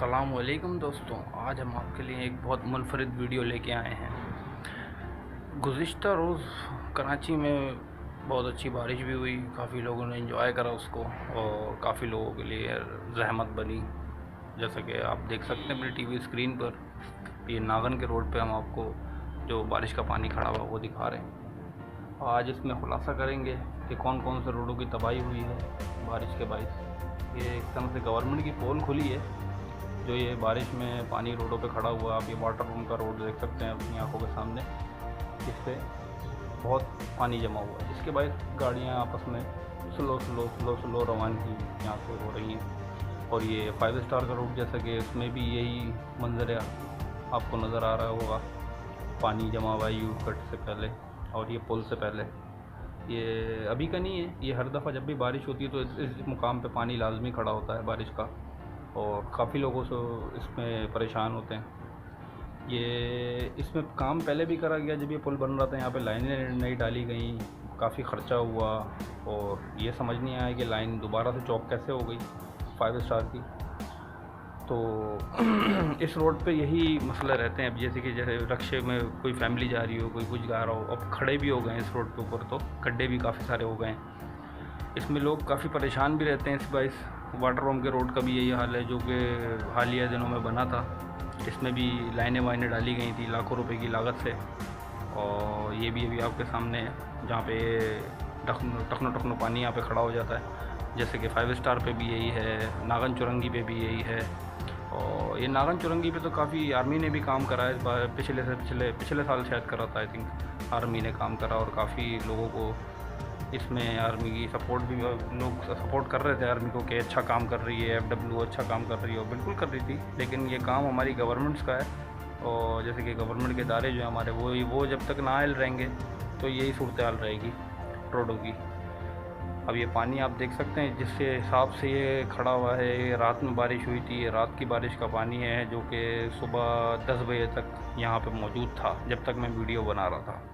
अस्सलामुअलैकुम दोस्तों, आज हम आपके लिए एक बहुत मुनफरिद वीडियो लेके आए हैं। गुज़िश्ता रोज़ कराची में बहुत अच्छी बारिश भी हुई, काफ़ी लोगों ने एंजॉय करा उसको और काफ़ी लोगों के लिए रहमत बनी। जैसा कि आप देख सकते हैं अपनी टीवी स्क्रीन पर, ये नागन के रोड पे हम आपको जो बारिश का पानी खड़ा हुआ वो दिखा रहे हैं। आज इसमें खुलासा करेंगे कि कौन कौन से रोडों की तबाही हुई है बारिश के बायस। ये एक तरह से गवर्नमेंट की पोल खुली है जो ये बारिश में पानी रोडों पे खड़ा हुआ। आप ये वाटर रूम का रोड देख सकते हैं अपनी आंखों के सामने, इस पे बहुत पानी जमा हुआ है। इसके बाद गाड़ियाँ आपस में स्लो रवानगी यहाँ से हो रही हैं। और ये 5 स्टार का रोड जैसा कि इसमें भी यही मंजर आपको नज़र आ रहा होगा, पानी जमा हुआ है यू कट से पहले और ये पुल से पहले। ये अभी का नहीं है, ये हर दफ़ा जब भी बारिश होती है तो इस मुकाम पे पानी लाजमी खड़ा होता है बारिश का, और काफ़ी लोगों से इसमें परेशान होते हैं। ये इसमें काम पहले भी करा गया जब ये पुल बन रहा था, यहाँ पे लाइनें नहीं डाली गई, काफ़ी ख़र्चा हुआ और ये समझ नहीं आया कि लाइन दोबारा से चौक कैसे हो गई 5 स्टार की। तो इस रोड पे यही मसले रहते हैं। अब जैसे रक्शे में कोई फैमिली जा रही हो, कोई कुछ जा रहा हो, अब खड़े भी हो गए इस रोड के ऊपर, तो गड्ढे भी काफ़ी सारे हो गए हैं। इसमें लोग काफ़ी परेशान भी रहते हैं। इस बाइस वाटर रूम के रोड का भी यही हाल है जो कि हालिया दिनों में बना था। इसमें भी लाइनें वाइनें डाली गई थी लाखों रुपए की लागत से, और ये भी अभी आपके सामने है जहाँ पे टखनो पानी यहाँ पे खड़ा हो जाता है। जैसे कि 5 स्टार पे भी यही है, नागन चुरंगी पे भी यही है। और ये नागन चुरंगी पे तो काफ़ी आर्मी ने भी काम करा है इस बार, पिछले साल शायद करा था आई थिंक, आर्मी ने काम करा और काफ़ी लोगों को इसमें आर्मी की सपोर्ट भी, लोग सपोर्ट कर रहे थे आर्मी को कि अच्छा काम कर रही है, FW अच्छा काम कर रही है, और बिल्कुल कर रही थी। लेकिन ये काम हमारी गवर्नमेंट्स का है, और जैसे कि गवर्नमेंट के इदारे जो हैं हमारे, वो जब तक ना आयल रहेंगे तो यही सूरत हाल रहेगी रोडों की। अब ये पानी आप देख सकते हैं जिसके हिसाब से ये खड़ा हुआ है, ये रात में बारिश हुई थी, ये रात की बारिश का पानी है जो कि सुबह 10 बजे तक यहाँ पे मौजूद था जब तक मैं वीडियो बना रहा था।